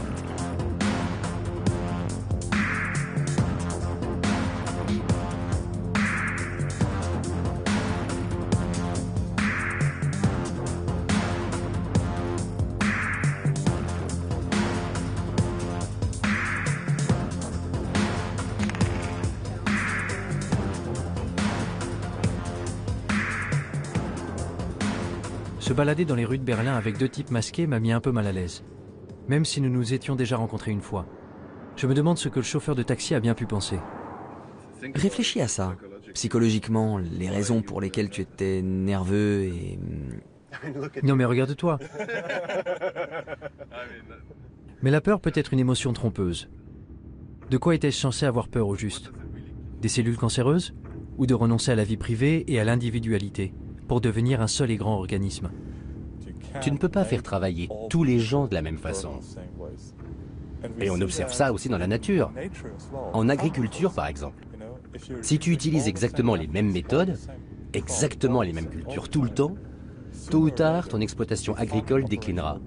A: Se balader dans les rues de Berlin avec deux types masqués m'a mis un peu mal à l'aise. Même si nous nous étions déjà rencontrés une fois. Je me demande ce que le chauffeur de taxi a bien pu penser.
C: Réfléchis à ça. Psychologiquement, les raisons pour lesquelles tu étais nerveux et...
A: Non mais regarde-toi. Mais la peur peut être une émotion trompeuse. De quoi était-je censé avoir peur au juste? Des cellules cancéreuses? Ou de renoncer à la vie privée et à l'individualité pour devenir un seul et grand organisme?
B: Tu ne peux pas faire travailler tous les gens de la même façon. Et on observe ça aussi dans la nature. En agriculture, par exemple. Si tu utilises exactement les mêmes méthodes, exactement les mêmes cultures tout le temps, tôt ou tard, ton exploitation agricole déclinera.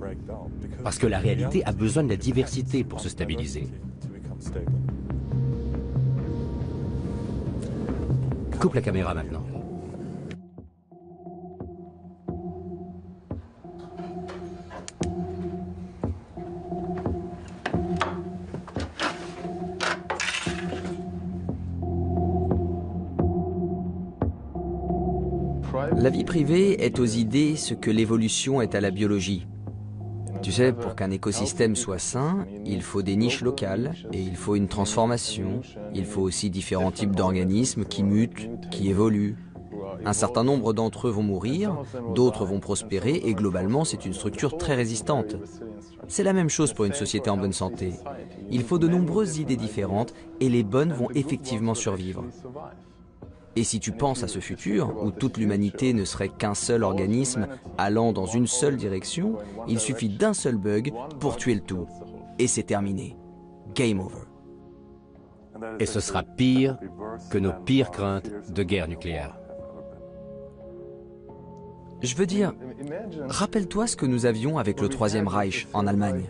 B: Parce que la réalité a besoin de la diversité pour se stabiliser. Coupe la caméra maintenant.
C: La vie privée est aux idées ce que l'évolution est à la biologie. Tu sais, pour qu'un écosystème soit sain, il faut des niches locales et il faut une transformation. Il faut aussi différents types d'organismes qui mutent, qui évoluent. Un certain nombre d'entre eux vont mourir, d'autres vont prospérer et globalement, c'est une structure très résistante. C'est la même chose pour une société en bonne santé. Il faut de nombreuses idées différentes et les bonnes vont effectivement survivre. Et si tu penses à ce futur, où toute l'humanité ne serait qu'un seul organisme allant dans une seule direction, il suffit d'un seul bug pour tuer le tout. Et c'est terminé. Game over.
B: Et ce sera pire que nos pires craintes de guerre nucléaire.
C: Je veux dire, rappelle-toi ce que nous avions avec le Troisième Reich en Allemagne.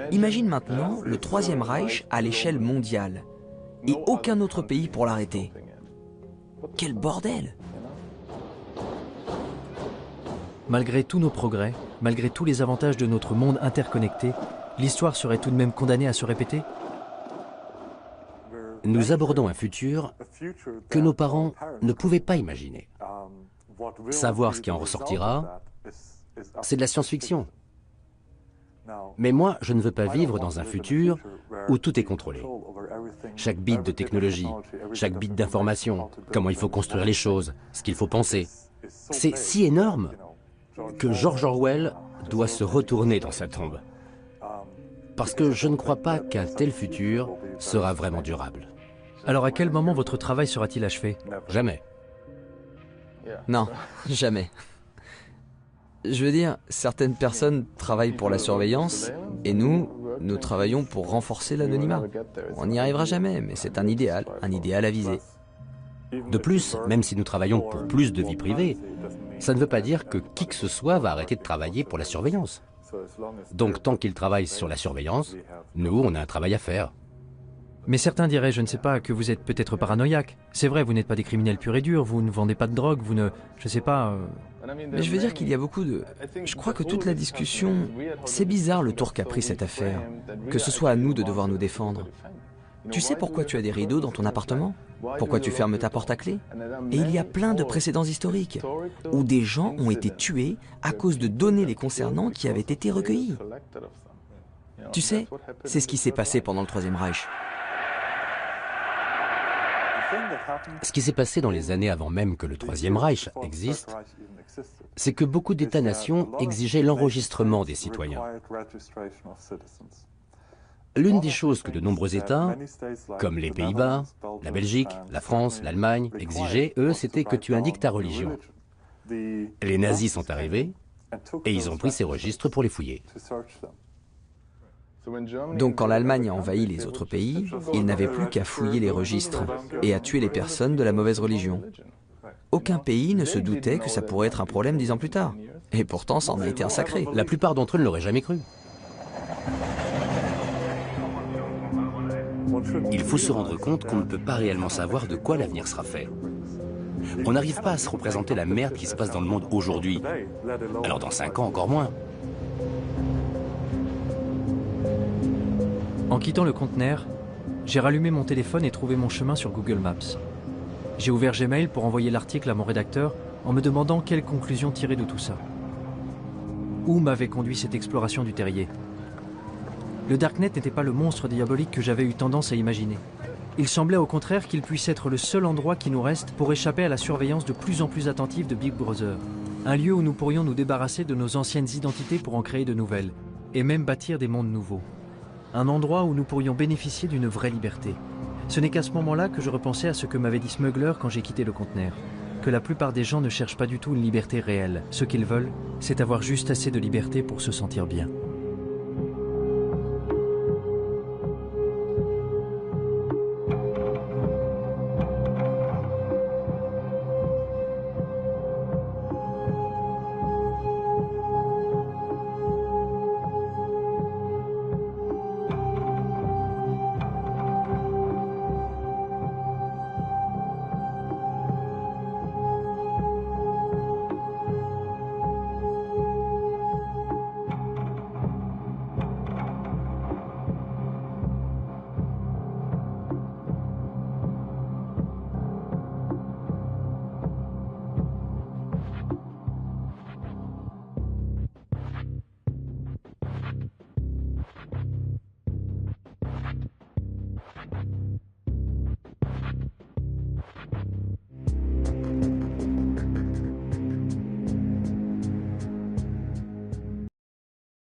C: Imagine maintenant le Troisième Reich à l'échelle mondiale et aucun autre pays pour l'arrêter. Quel bordel!
A: Malgré tous nos progrès, malgré tous les avantages de notre monde interconnecté, l'histoire serait tout de même condamnée à se répéter?
B: Nous abordons un futur que nos parents ne pouvaient pas imaginer. Savoir ce qui en ressortira, c'est de la science-fiction. Mais moi, je ne veux pas vivre dans un futur où tout est contrôlé. Chaque bit de technologie, chaque bit d'information, comment il faut construire les choses, ce qu'il faut penser. C'est si énorme que George Orwell doit se retourner dans sa tombe. Parce que je ne crois pas qu'un tel futur sera vraiment durable.
A: Alors à quel moment votre travail sera-t-il achevé?
B: Jamais.
C: Non, jamais. Je veux dire, certaines personnes travaillent pour la surveillance, et nous travaillons pour renforcer l'anonymat. On n'y arrivera jamais, mais c'est un idéal à viser.
B: De plus, même si nous travaillons pour plus de vie privée, ça ne veut pas dire que qui que ce soit va arrêter de travailler pour la surveillance. Donc tant qu'ils travaillent sur la surveillance, nous, on a un travail à faire.
A: Mais certains diraient, je ne sais pas, que vous êtes peut-être paranoïaque. C'est vrai, vous n'êtes pas des criminels purs et durs, vous ne vendez pas de drogue, vous ne... je sais pas...
C: Mais je veux dire qu'il y a beaucoup de... Je crois que toute la discussion... C'est bizarre le tour qu'a pris cette affaire. Que ce soit à nous de devoir nous défendre. Tu sais pourquoi tu as des rideaux dans ton appartement? Pourquoi tu fermes ta porte à clé? Et il y a plein de précédents historiques où des gens ont été tués à cause de données les concernant qui avaient été recueillies. Tu sais, c'est ce qui s'est passé pendant le Troisième Reich.
B: Ce qui s'est passé dans les années avant même que le Troisième Reich existe, c'est que beaucoup d'États-nations exigeaient l'enregistrement des citoyens. L'une des choses que de nombreux États, comme les Pays-Bas, la Belgique, la France, l'Allemagne, exigeaient, eux, c'était que tu indiques ta religion. Les nazis sont arrivés et ils ont pris ces registres pour les fouiller.
C: Donc quand l'Allemagne a envahi les autres pays, ils n'avaient plus qu'à fouiller les registres et à tuer les personnes de la mauvaise religion. Aucun pays ne se doutait que ça pourrait être un problème 10 ans plus tard. Et pourtant, ça en a été un sacré.
B: La plupart d'entre eux ne l'auraient jamais cru. Il faut se rendre compte qu'on ne peut pas réellement savoir de quoi l'avenir sera fait. On n'arrive pas à se représenter la merde qui se passe dans le monde aujourd'hui. Alors dans 5 ans, encore moins.
A: En quittant le conteneur, j'ai rallumé mon téléphone et trouvé mon chemin sur Google Maps. J'ai ouvert Gmail pour envoyer l'article à mon rédacteur en me demandant quelle conclusion tirer de tout ça. Où m'avait conduit cette exploration du terrier? Le Darknet n'était pas le monstre diabolique que j'avais eu tendance à imaginer. Il semblait au contraire qu'il puisse être le seul endroit qui nous reste pour échapper à la surveillance de plus en plus attentive de Big Brother. Un lieu où nous pourrions nous débarrasser de nos anciennes identités pour en créer de nouvelles, et même bâtir des mondes nouveaux. Un endroit où nous pourrions bénéficier d'une vraie liberté. Ce n'est qu'à ce moment-là que je repensais à ce que m'avait dit Smuggler quand j'ai quitté le conteneur. Que la plupart des gens ne cherchent pas du tout une liberté réelle. Ce qu'ils veulent, c'est avoir juste assez de liberté pour se sentir bien.